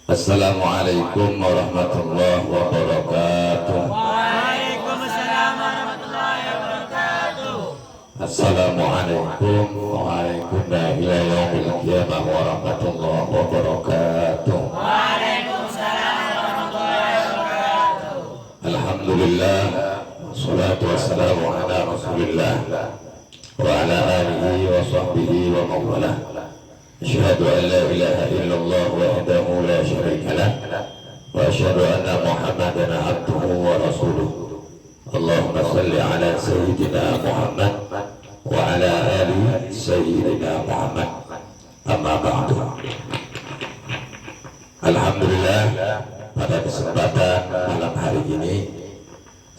Assalamualaikum warahmatullahi wabarakatuh. Waalaikumsalam warahmatullahi wabarakatuh. Assalamualaikum warahmatullahi wabarakatuh. Waalaikumsalam warahmatullahi wabarakatuh. Alhamdulillah, wassalatu wassalamu ala Rasulillah wa ala alihi wa sahbihi wa mawalah. Asyhadu an la ilaha illallah wahdahu la syarika lah wa asyhadu anna Muhammadan abduhu wa rasuluh. Allahumma salli ala sayyidina Muhammad wa ala ali sayyidina Muhammad. Amma ba'du. Alhamdulillah, pada kesempatan malam hari ini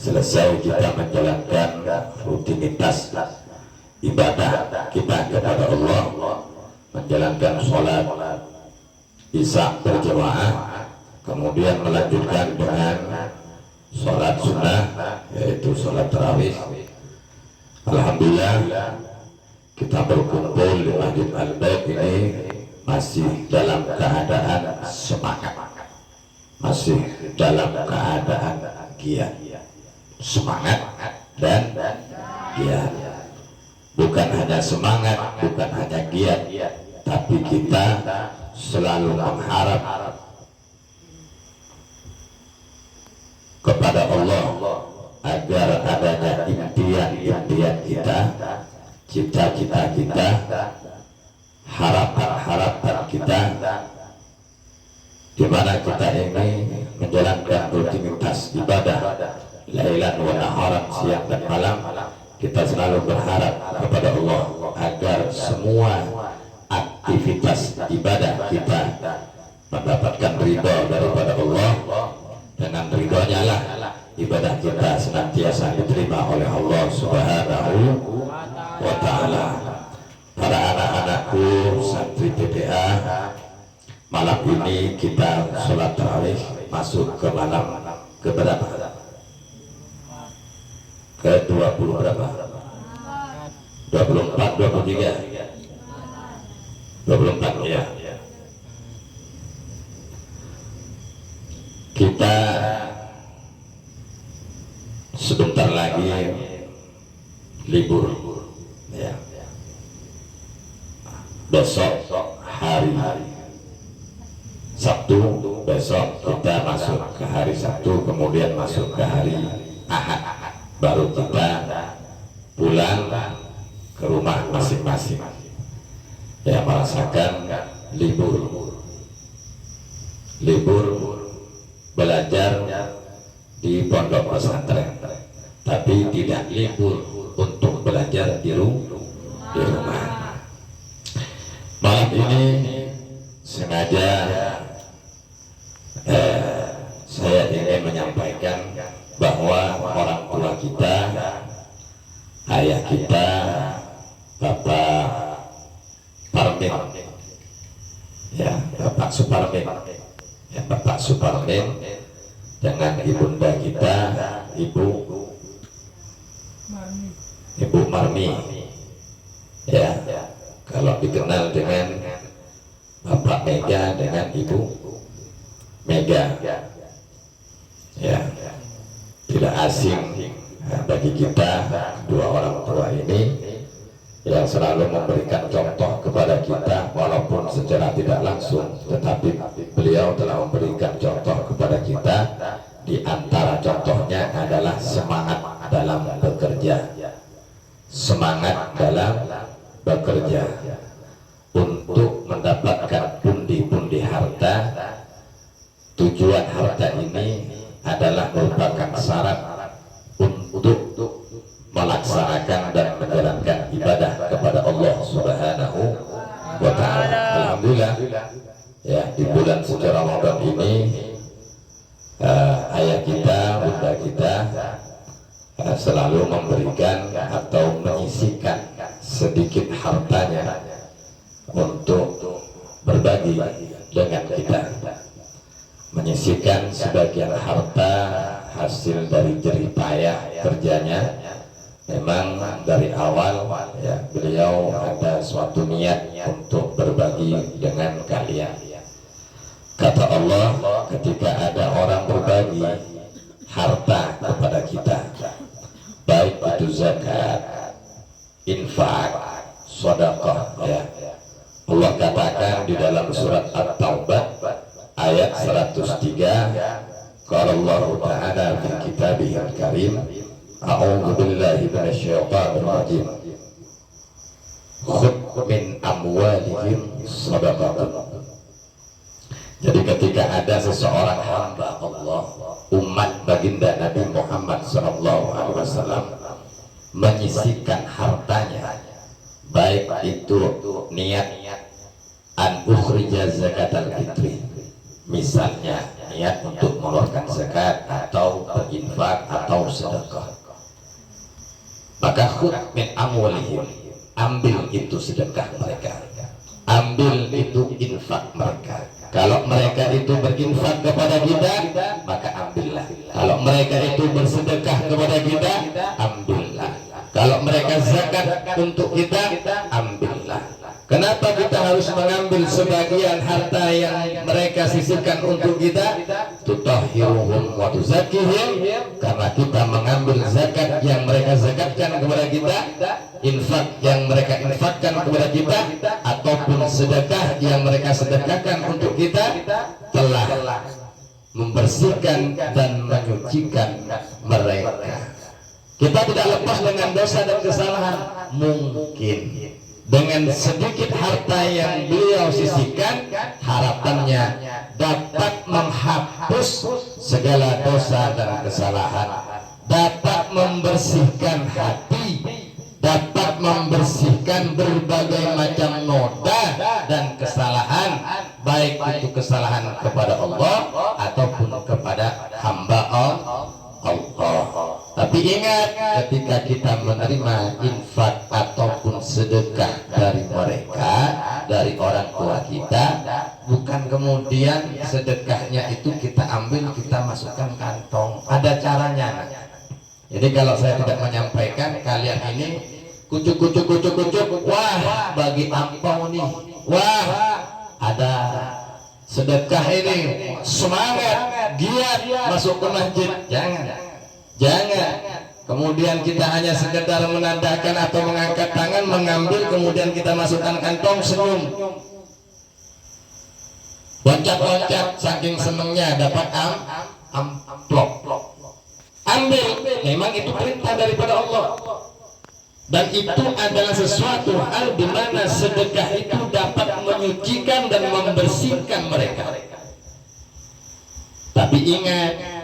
selesai kita menjalankan rutinitas ibadah kita kepada Allah, menjalankan sholat isya berjamaah, kemudian melanjutkan dengan sholat sunnah yaitu sholat tarawih. Alhamdulillah, kita berkumpul di Masjid Al-Bait ini masih dalam keadaan semangat, masih dalam keadaan giat, semangat dan giat. Bukan hanya semangat, bukan hanya giat, tapi kita selalu mengharap kepada Allah agar adanya impian-impian kita, cita-cita kita, harapan-harapan kita, di mana kita ini menjalankan rutinitas ibadah lailan wa naharan, siang dan malam. Kita selalu berharap kepada Allah agar semua aktivitas ibadah kita mendapatkan ridha daripada Allah. Dengan ridhonya lah ibadah kita senantiasa diterima oleh Allah Subhanahu wa ta'ala. Para anak-anakku santri PPA, malam ini kita sholat tarawih masuk ke malam ke berapa? Ke 20 berapa? 24, 23, 24 ya. Kita sebentar lagi libur ya. Besok hari Sabtu, besok kita masuk ke hari Sabtu, kemudian masuk ke hari Ahad, baru kita pulang ke rumah masing-masing ya, merasakan libur belajar di pondok pesantren, tapi tidak libur untuk belajar di rumah. Malam ini sengaja saya ingin menyampaikan bahwa orang tua kita, ayah kita, Bapak Parmin ya, Bapak Suparmin ya, Bapak Suparmin dengan ibunda kita Ibu Marmi ya, kalau dikenal dengan Bapak Mega dengan Ibu Mega ya, tidak asing bagi kita dua orang tua ini yang selalu memberikan contoh kepada kita, walaupun secara tidak langsung, tetapi beliau telah memberikan contoh kepada kita. Di antara contohnya adalah semangat dalam bekerja, semangat dalam bekerja untuk mendapatkan pundi-pundi harta. Tujuan harta ini adalah merupakan syarat untuk melaksanakan dan menjalankan ibadah kepada Allah Subhanahu wa ta'ala. Alhamdulillah ya, di bulan suci Ramadan ini ayah kita, bunda kita selalu memberikan atau menyisihkan sedikit hartanya untuk berbagi dengan kita, menyisihkan sebagian harta hasil dari jerih payah kerjanya. Memang dari awal ya, beliau ada suatu niat untuk berbagi dengan kalian. Kata Allah, ketika ada orang berbagi harta kepada kita, baik itu zakat, infak, sedekah, ya. Allah katakan di dalam surat At-Taubah ayat 103, qala Allah Ta'ala fi kitabihil karim, a'udzu billahi minasyaitonir rajim, khudh min amwalihim shadaqatan. Jadi ketika ada seseorang hamba Allah, umat baginda Nabi Muhammad SAW menyisihkan hartanya, baik itu niat an ukhrija zakatal fitri, misalnya niat untuk mengeluarkan zakat atau berinfak atau sedekah, maka khudh min amwalihim, ambil itu sedekah mereka, ambil itu infak mereka. Kalau mereka itu berinfak kepada kita, maka ambillah. Kalau mereka itu bersedekah kepada kita, ambillah. Kalau mereka zakat untuk kita, ambillah. Kenapa kita harus mengambil sebagian harta yang mereka sisihkan untuk kita? Tutahhiruhum wa tuzakkihim, karena kita mengambil zakat yang mereka zakatkan kepada kita, infak yang mereka infakkan kepada kita, ataupun sedekah yang mereka sedekahkan untuk kita, telah membersihkan dan menyucikan mereka. Kita tidak lepas dengan dosa dan kesalahan. Mungkin dengan sedikit harta yang beliau sisihkan, harapannya dapat menghapus segala dosa dan kesalahan, dapat membersihkan hati, dapat membersihkan berbagai macam noda dan kesalahan, baik itu kesalahan kepada Allah ataupun kepada hamba Allah. Tapi ingat, ketika kita menerima infak ataupun sedekah dari mereka, dari orang tua kita, bukan kemudian sedekahnya itu kita ambil, kita masukkan kantong. Ada caranya. Jadi kalau saya tidak menyampaikan, kalian ini kucuk, wah bagi ampau nih, wah ada sedekah ini, semangat, giat masuk ke masjid. Jangan. Kemudian kita hanya sekedar menandakan atau mengangkat tangan, mengambil, kemudian kita masukkan kantong, senyum, loncat-loncat saking senengnya dapat amplop. Ambil, memang itu perintah daripada Allah. Dan itu adalah sesuatu hal di mana sedekah itu dapat menyucikan dan membersihkan mereka. Tapi ingat,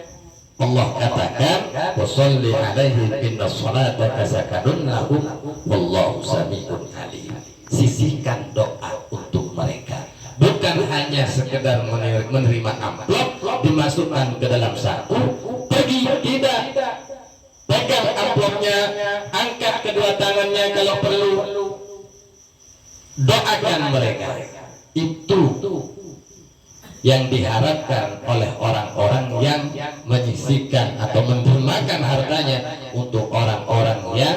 Allah katakan, "Washolli alaihi inna sholataka sakanun lahum wallahu sami'un alim." Sisihkan doa untuk mereka, bukan hanya sekedar menerima amplop dimasukkan ke dalam saku pergi, tidak. Pegang amplopnya, angkat kedua tangannya kalau perlu, doakan mereka. Itu yang diharapkan oleh orang-orang yang menyisihkan atau mendermakan hartanya untuk orang-orang yang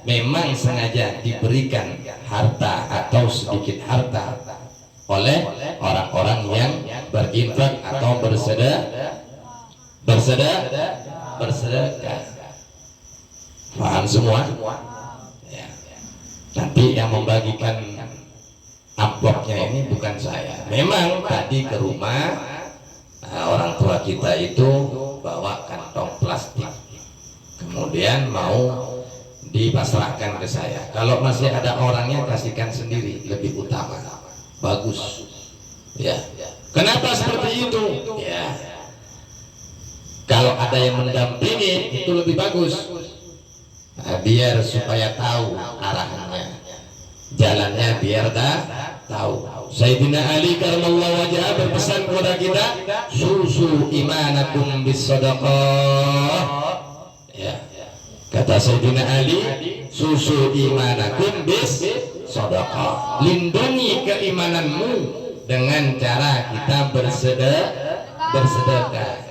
memang sengaja diberikan harta atau sedikit harta oleh orang-orang yang berinfak atau bersedekah. Paham semua? Ya. Nanti yang membagikan amplopnya ini bukan saya. Memang tadi ke rumah orang tua kita itu bawa kantong plastik, kemudian mau dipasrahkan ke saya. Kalau masih ada orangnya, kasihkan sendiri, lebih utama, bagus. Ya. Kenapa seperti itu? Ya. Kalau ada yang mendampingi itu lebih bagus. Biar supaya tahu arahnya, jalannya biar tahu. Sayyidina Ali karramallahu wajhah berpesan kepada kita, susu imanakum bis sadaqah. Ya. Kata Sayyidina Ali, susu imanakum bis sadaqah. Lindungi keimananmu dengan cara kita bersedekah.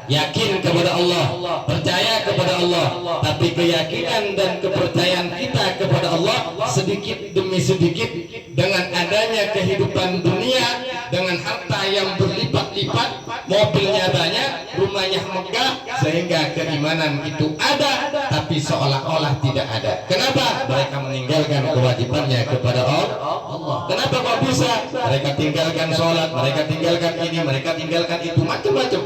Yakin kepada Allah, percaya kepada Allah, tapi keyakinan dan kepercayaan kita kepada Allah sedikit demi sedikit dengan adanya kehidupan dunia, dengan harta yang berlipat-lipat, mobilnya banyak, rumahnya megah, sehingga keimanan itu ada, tapi seolah-olah tidak ada. Kenapa? Mereka meninggalkan kewajibannya kepada Allah. Kenapa kok bisa? Mereka tinggalkan sholat, mereka tinggalkan ini, mereka tinggalkan itu, macam-macam.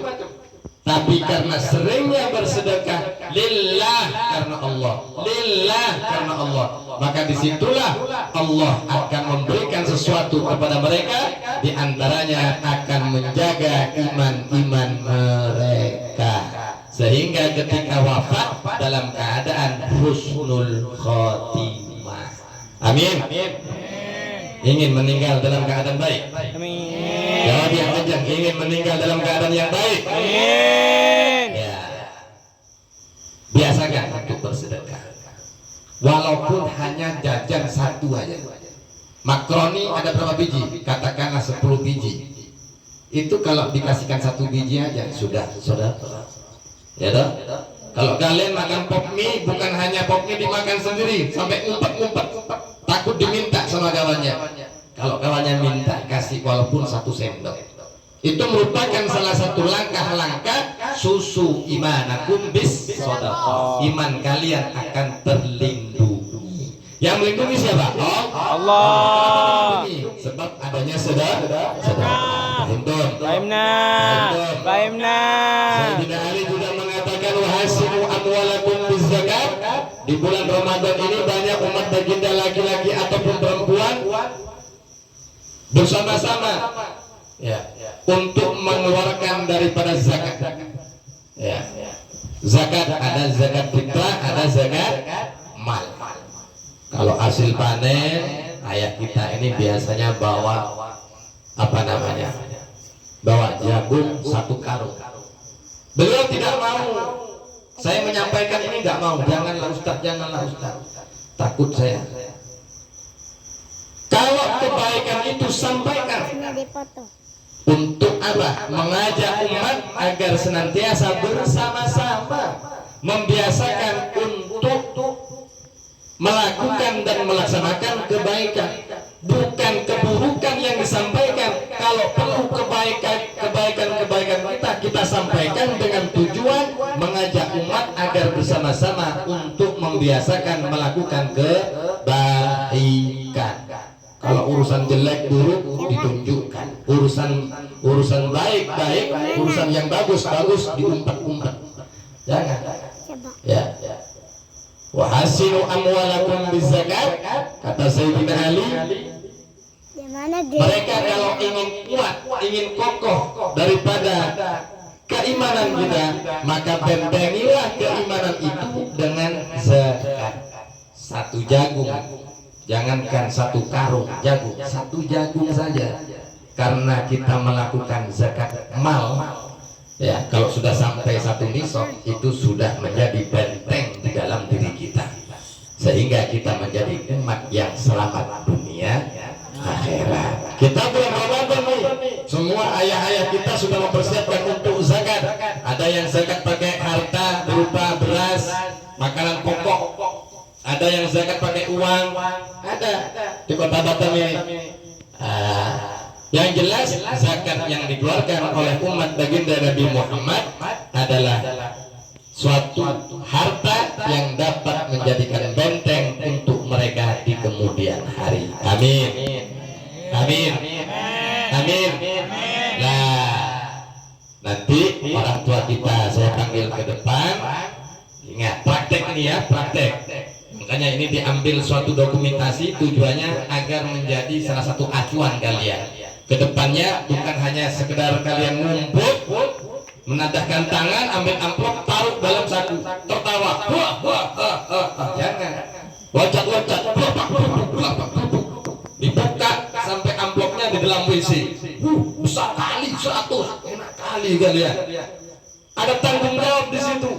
Tapi karena seringnya bersedekah lillah, karena Allah, lillah, karena Allah, maka disitulah Allah akan memberikan sesuatu kepada mereka, diantaranya akan menjaga iman-iman mereka, sehingga ketika wafat dalam keadaan husnul khotimah. Amin. Ingin meninggal dalam keadaan baik? Amin. Jawab yang kencang. Ingin meninggal dalam keadaan yang baik? Amin. Ya. Biasakan untuk bersedekah, walaupun hanya jajan satu aja. Makroni ada berapa biji? Katakanlah 10 biji. Itu kalau dikasihkan 1 biji aja sudah. Ya toh? Kalau kalian makan pop mie, bukan hanya pop mie dimakan sendiri sampai ngumpet-ngumpet, takut diminta sama kawannya. Kalau kawannya minta, kasih walaupun 1 sendok. Itu merupakan salah satu langkah-langkah susu imanakum bis shadaqah. Iman kalian akan terlindungi. Yang melindungi siapa? Allah. Sebab adanya sedekah. Fahimna. Fahimna. Sayyidina Ali juga mengatakan wahasinu amwalakum bizakat. Di bulan Ramadan ini banyak umat baginda laki-laki ataupun perempuan bersama-sama ya untuk mengeluarkan daripada zakat. Ya. Zakat ada zakat fitrah, ada zakat mal. Kalau hasil panen, ayah kita ini biasanya bawa apa namanya? Bawa jagung 1 karung. Beliau tidak mau. Saya menyampaikan ini nggak mau. Janganlah Ustaz. Takut saya. Kalau kebaikan itu sampaikan. Untuk apa? Mengajak umat agar senantiasa bersama-sama, membiasakan untuk melakukan dan melaksanakan kebaikan, bukan keburukan yang disampaikan. Kalau perlu kebaikan kita sampaikan dengan tujuan mengajak umat agar bersama-sama untuk membiasakan melakukan kebaikan. Kalau urusan jelek buruk ditunjukkan, urusan baik, urusan yang bagus diumpat-umpat. Jangan. Ya. Wahasinu amwalakum bizakat, kata Sayyidina Ali. Mereka kalau ingin kuat, ingin kokoh daripada keimanan kita, maka bentengilah keimanan itu dengan zakat. 1 jagung, jangankan 1 karung jagung, 1 jagung saja. Karena kita melakukan zakat mal, ya kalau sudah sampai 1 nisab itu sudah menjadi benteng di dalam diri kita, sehingga kita menjadi umat yang selamat dunia akhirat. Kita bulan Ramadan nih, semua ayah-ayah kita sudah mempersiapkan untuk zakat. Ada yang zakat pakai harta berupa beras, makanan pokok. Ada yang zakat pakai uang. Ada di Kota Batam ini. Yang jelas zakat yang dikeluarkan oleh umat baginda Nabi Muhammad adalah suatu harta yang dapat menjadikan benteng untuk mereka di kemudian hari. Amin. Amin. Amin. Nah, nanti orang tua kita saya panggil ke depan. Ingat, praktek ini ya, praktek. Makanya ini diambil suatu dokumentasi, tujuannya agar menjadi salah satu acuan kalian. Kedepannya bukan hanya sekedar kalian ngumpul, menadahkan tangan, ambil amplop, taruh dalam saku, tertawa, jangan, loncat-loncat, dibuka sampai amplopnya di dalam WC, besar kali 100, enak kali kalian. Ada tanggung jawab di situ.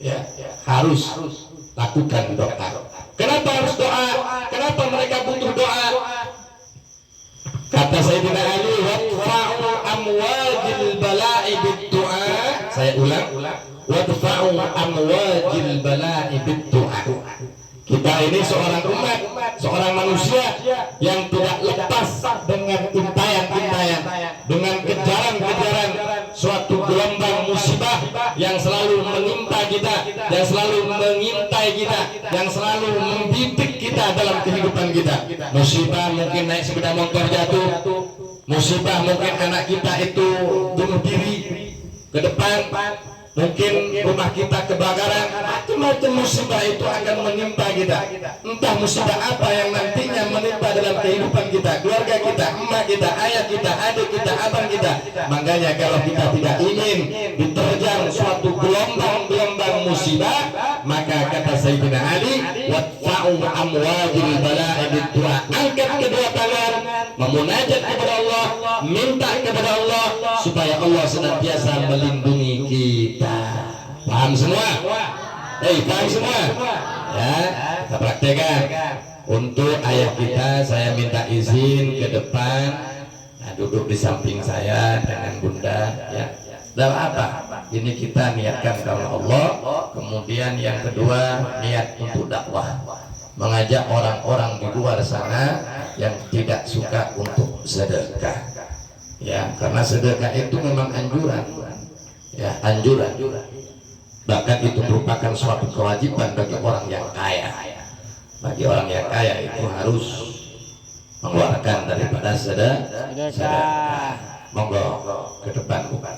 Ya, harus lakukan doa. Kenapa harus doa? Kenapa mereka butuh doa? Kata Sayyidina Ali, wadfa'u amwajil bala'i bid-du'a. Saya ulang, wadfa'u amwajil bala'i bid-du'a. Kita ini seorang umat, seorang manusia yang tidak lepas dengan intayan-intayan, dengan kejaran-kejaran yang selalu mengintai kita, yang selalu membidik kita dalam kehidupan kita. Musibah mungkin naik sepeda motor jatuh, musibah mungkin anak kita itu bunuh diri ke depan, mungkin rumah kita kebakaran, macam-macam musibah itu akan menimpa kita. Entah musibah apa yang nantinya menimpa dalam kehidupan kita, keluarga kita, emak kita, ayah kita, adik kita, abang kita. Makanya kalau kita tidak ingin diterjang suatu gelombang musibah, maka kata Sayyidina Ali, wadfa'u amwajil bala'i biddu'a, angkat kedua tangan, memunajat kepada Allah, minta kepada Allah supaya Allah senantiasa melindungi kita. Paham semua? Paham semua? Ya, kita praktekkan. Untuk ayah kita, saya minta izin ke depan, duduk di samping saya dengan bunda. Ya, dan apa? Ini kita niatkan karena Allah. Kemudian yang kedua, niat untuk dakwah, mengajak orang-orang di luar sana yang tidak suka untuk sedekah. Ya, karena sedekah itu memang anjuran. Ya, anjuran. Bahkan itu merupakan suatu kewajiban bagi orang yang kaya. Bagi orang yang kaya itu harus mengeluarkan daripada sedekah. Monggo ke depan bukan.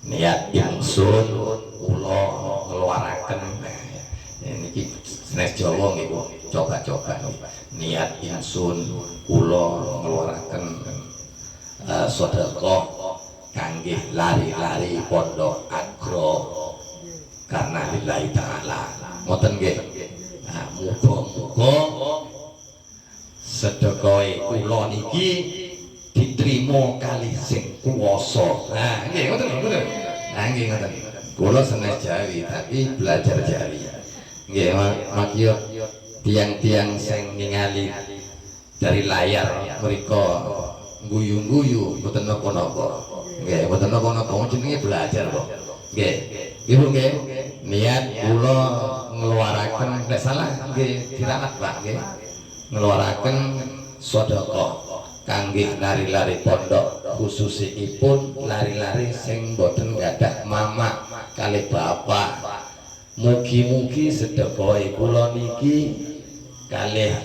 Niat ingsun kula ngeluaraken niki sanes Jawa nggih Bu. Coba-coba niat ingsun kula ngeluaraken sedekah kangge lari-lari pondok agro karena lillahi ta'ala. Ngoten nggih. Muga-muga sedekahe kula niki diterima kali sing kuwasa. Nggih ngoten ngoten. Nggih ngoten. Kula sanes Jawi tapi belajar Jawi. Nggih makiyo tiang-tiang sing ningali dari layar mereka guyu-guyu mboten napa-napa. Nggih, mboten napa-napa jenenge belajar kok. Nggih. Ibu nggih, niat kula ngeluaraken nek salah nggih diramat Pak nggih. Ngeluaraken sedekah kangge lari-lari pondok, khususipun lari-lari sing mboten gadah mama kali bapak. Mugi-mugi sedekahe kula niki kalih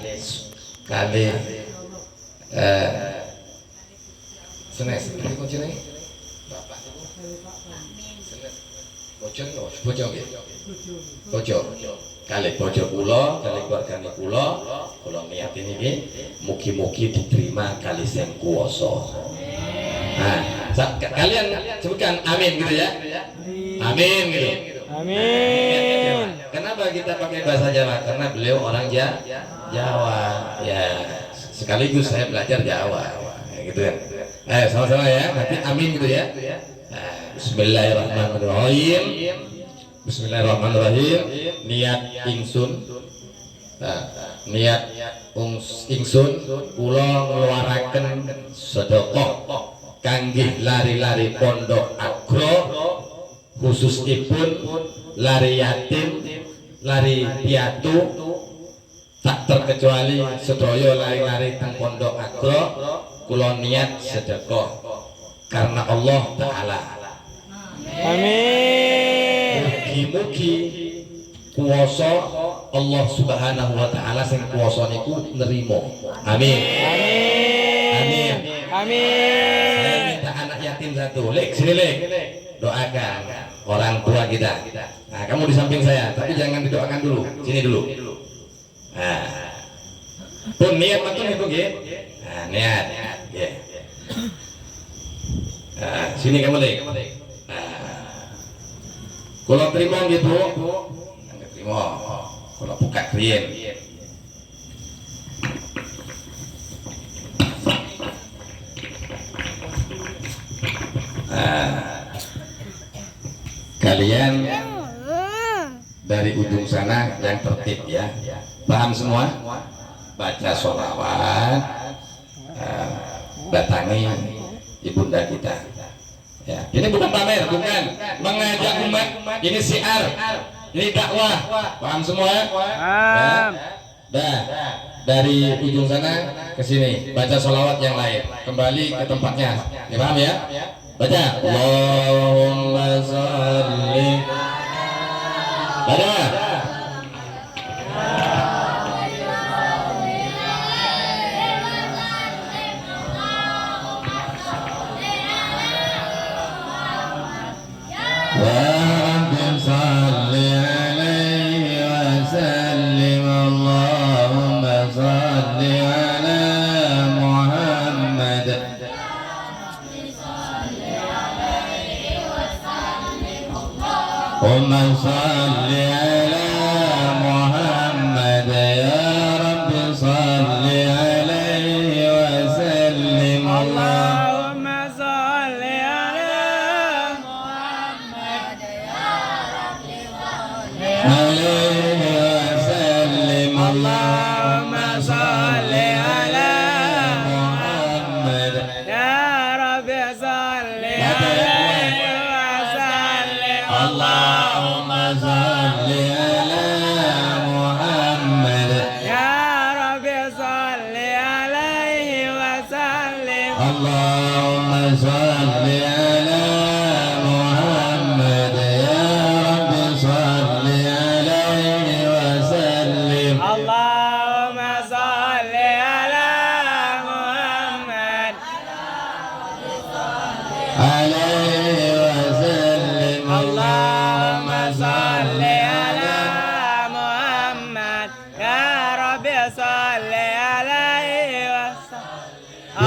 senes iki kuncine bapak bojo nggih bojo kalih bojo kula kalih keluargane kula niat niki mugi-mugi diterima kali sing kuwasa. Kalian sebutkan amin gitu ya. Amin gitu. Amin. Kenapa kita pakai bahasa Jawa? Karena beliau orang Jawa. Ya, sekaligus saya belajar Jawa. Gitu ya. Sama-sama ya. Nanti amin gitu ya. Bismillahirrahmanirrahim. Bismillahirrahmanirrahim. Niat ingsun. Niat ingsun kula ngeluaraken sedekah kangge lari-lari pondok agro, khususipun lari yatim, lari piatu, tak terkecuali sedaya lari-lari teng pondok agro. Kula niat sedekah karena Allah Ta'ala. Amin. Mugi-mugi kuwasa Allah Subhanahu wa Ta'ala sing kuwasa niku nerimo. Amin. Amin. Amin. Saya minta anak yatim satu. Lek sini lek. Doakan orang tua kita. Nah, kamu di samping saya, tapi jangan didoakan dulu. Sini dulu. Nah. Pun niat betul itu nggih. Nah, niat. Nggih. Nah, sini kamu lek. Kalau terima gitu, terima. Kalau buka kriyen. Kalian dari ujung sana yang tertib ya, paham semua? Baca sholawat, datangi ibunda kita. Ya, ini bukan pamer, bukan mengajak umat. Ini syiar, ini dakwah. Paham semua? Paham. Dah, dari ujung sana ke sini baca sholawat yang lain, kembali ke tempatnya. Ya, paham ya? Baca Allahumma sholli. Baca اللهم صل على محمد يا رب صل عليه وسلم اللهم صل على محمد يا رب صل عليه وسلم اللهم صل على محمد يا رب صل عليه وسلم اللهم صل على محمد يا رب صل عليه وسلم اللهم صل على محمد يا رب صل عليه وسلم اللهم صل على محمد عليه وسلم اللهم صل على محمد يا رب صل عليه وسلم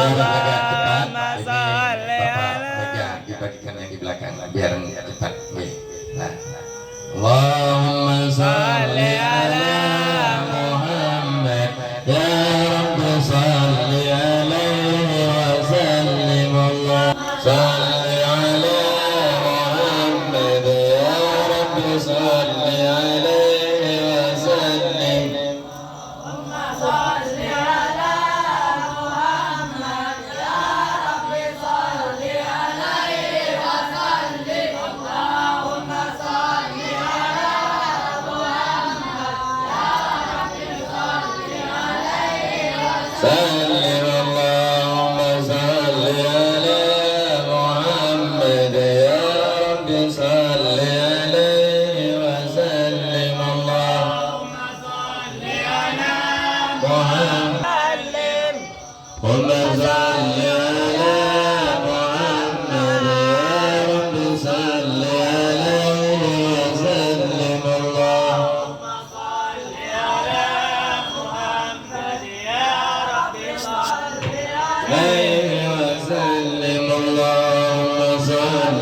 اللهم صل على dibagikan yang di belakang biar cepat. Nah, Allahumma sholli ala Muhammad ya Rabbi sholli alaihi wa sallim. Allah sholli ala Muhammad ya Rabbi sholli alaihi wa sallim. سلم اللهم صل على محمد يا رب صل عليه وسلم. اللهم صل على محمد اللهم صل على محمد يا رب صل عليه وسلم. اللهم صل على محمد يا رب صل عليه وسلم. اللهم صل على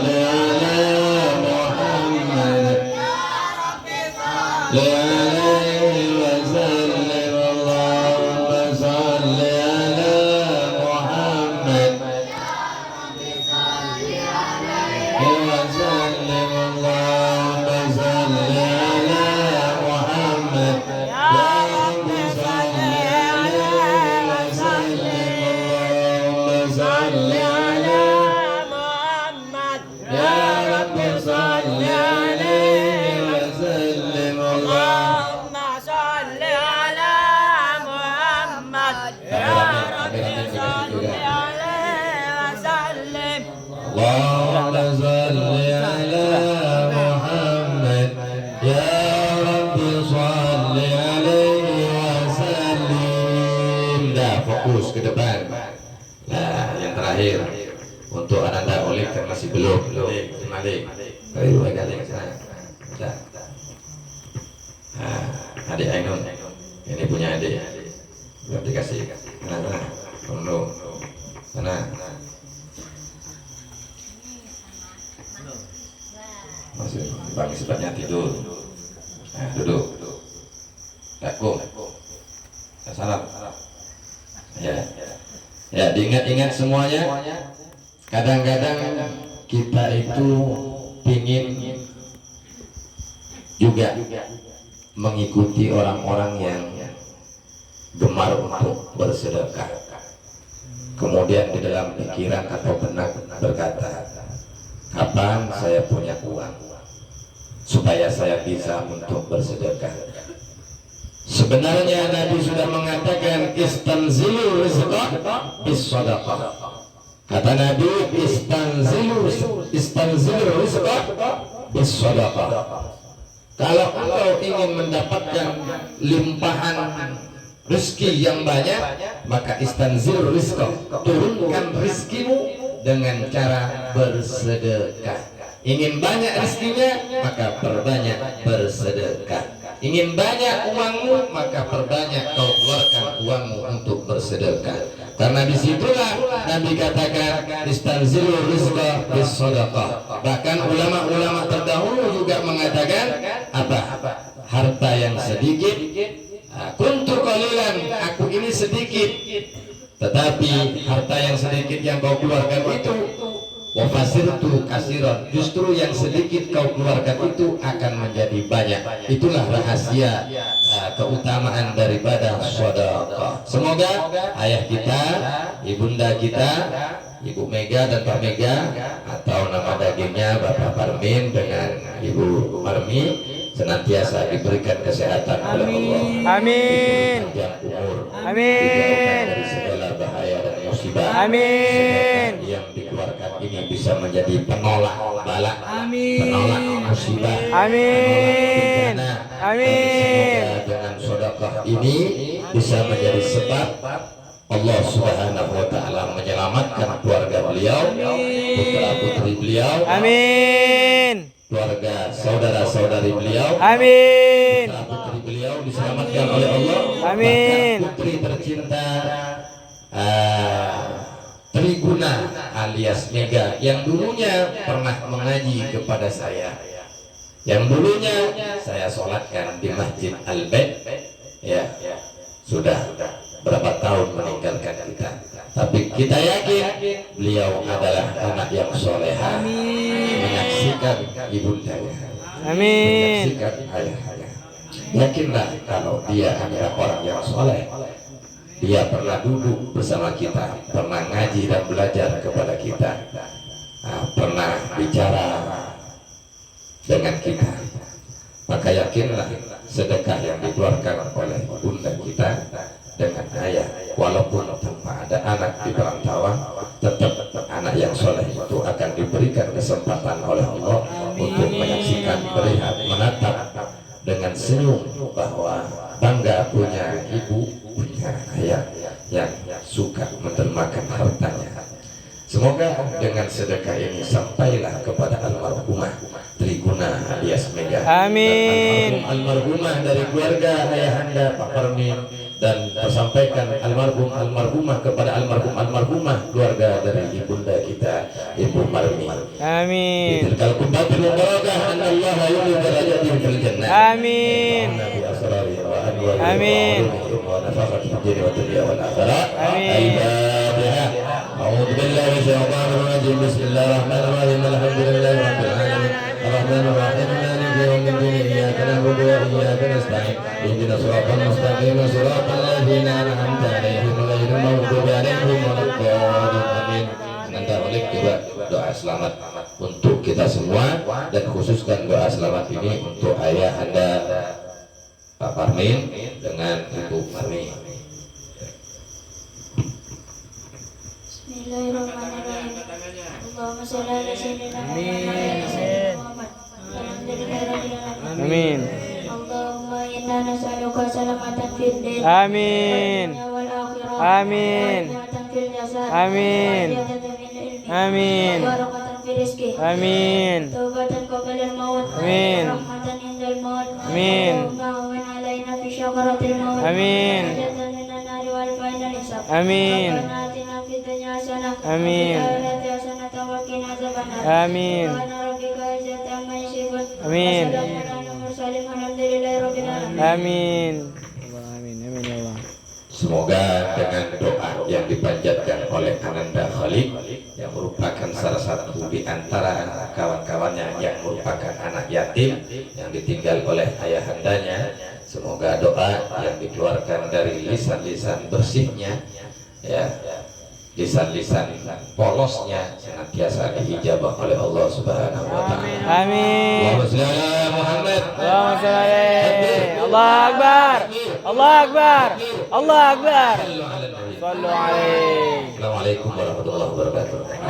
محمد عليه وسلم. اللهم صل على محمد وسلم. اللهم صل على محمد يا رب صل عليه وسلم. اللهم صل على محمد يا رب صل عليه وسلم. اللهم صل على محمد يا رب صل عليه وسلم اللهم صل على محمد يا رب صل عليه وسلم. Nah, fokus ke depan. Nah, yang terakhir untuk Ananda Olik yang masih belum Malik. Ayo agak ke sana. Nah, adik Ainun ini punya adik. Belum dikasih. Mana? Belum. Sana. Masih pagi sebabnya tidur. Nah, duduk. Takut. Salam. Ya. Ya, diingat-ingat semuanya. Kadang-kadang kita itu ingin juga mengikuti orang-orang yang gemar untuk bersedekah. Kemudian di dalam pikiran atau benak berkata, kapan saya punya uang supaya saya bisa untuk bersedekah. Sebenarnya Nabi sudah mengatakan istanzilu rizqa bis sadaqah. Kata Nabi, istanzilu rizqa bis shadaqah. Kalau engkau ingin mendapatkan limpahan rezeki yang banyak, maka istanzil rizqa, turunkan rezekimu dengan cara bersedekah. Ingin banyak rezekinya, maka perbanyak bersedekah. Ingin banyak uangmu, maka perbanyak kau keluarkan uangmu untuk bersedekah. Karena disitulah Nabi katakan istanzilu rizqa bis shadaqah. Bahkan ulama-ulama terdahulu juga mengatakan apa? Harta yang sedikit, kuntu qalilan, aku ini sedikit, tetapi harta yang sedikit yang kau keluarkan itu wafasirtu kasiron, justru yang sedikit kau keluarkan itu akan menjadi banyak. Itulah rahasia keutamaan daripada sedekah. Semoga ayah kita, ibunda kita, Ibu Mega dan Pak Mega, atau nama dagingnya Bapak Parmin dengan Ibu Marmi, senantiasa diberikan kesehatan oleh Allah. Amin. Panjang umur. Amin. Dari segala bahaya dan musibah. Amin. Yang dikeluarkan ini bisa menjadi penolak bala, Amin. penolak musibah, Amin. penolak bencana. Amin. Semoga dengan sedekah ini bisa menjadi sebab Allah Subhanahu wa taala menyelamatkan keluarga beliau, putra putri beliau, Amin. keluarga saudara-saudari beliau, Amin. putra putri beliau diselamatkan oleh Allah. Amin. Bahkan putri tercinta Triguna alias Mega yang dulunya pernah mengaji kepada saya, yang dulunya saya sholatkan di Masjid Al-Bait, ya sudah berapa tahun meninggalkan kita, tapi kita yakin beliau adalah anak yang soleha, menyaksikan ibundanya, Amin. menyaksikan ayahnya. Yakinlah kalau dia adalah orang yang soleh. Dia pernah duduk bersama kita, pernah ngaji dan belajar kepada kita, pernah bicara dengan kita. Maka yakinlah sedekah yang dikeluarkan oleh bunda kita dengan ayah, walaupun tanpa ada anak di perantauan, tetap anak yang soleh itu akan diberikan kesempatan oleh Allah untuk menyaksikan, melihat, menatap dengan senyum bahwa bangga punya ibu, punya ayah yang suka mendermakan hartanya. Semoga dengan sedekah ini sampailah kepada almarhumah Triguna alias Mega. Amin. Dan almarhumah dari keluarga ayahanda Pak Parmin, dan tersampaikan almarhumah kepada almarhumah keluarga dari ibunda kita Ibu Marmi. Amin. Kalau kubatil mubarakah Allah yuli darajatin fil jannah. Amin. Amin. Amin. أعوذ بالله من الشيطان الرجيم بسم الله الرحمن الرحيم الحمد لله رب العالمين الرحمن الرحيم مالك يوم الدين إياك نعبد وإياك نستعين اهدنا الصراط المستقيم صراط الذين أنعمت عليهم غير المغضوب عليهم ولا الضالين آمين. Nanti oleh juga doa selamat untuk kita semua, dan khususkan doa selamat ini untuk ayah anda Pak Parmin dengan Ibu Marmi. Bismillahirrahmanirrahim. Allahumma shalli ala sayyidina Muhammad. Amin. Allahumma inna nas'aluka salamatan fid din Amin. wal akhirah. Amin. Rahmatan fil jasad. Amin. Ziyadatan fil ilmi. Amin. Barakatan fil rizqi. Amin. Taubatan qabla al-maut. Amin. Rahmatan indal maut. Amin. Allahumma alaina fi syakaratil maut. Amin. Najatan minan nari wal fainal hisab. Amin. Rabbana atina fid dunya hasanah. Amin. Wa fil akhirati hasanah wa qina adzabannar. Amin. Subhana rabbika izzati amma yasifun. Amin. Wa salamun alal mursalin walhamdulillahi rabbil alamin. Amin. Amin. Amin ya Allah. Semoga dengan doa yang dipanjatkan oleh Ananda Khalid yang merupakan salah satu di antara kawan-kawannya yang merupakan anak yatim yang ditinggal oleh ayahandanya, semoga doa yang dikeluarkan dari lisan-lisan bersihnya, ya, lisan-lisan polosnya senantiasa diijabah oleh Allah Subhanahu wa taala. Amin. Allahumma shalli ala Muhammad. Allahumma shalli alaihi. Allah Akbar. Allah Akbar. Allah Akbar. Sallu ala Nabi. صلوا عليه. Assalamualaikum warahmatullahi wabarakatuh.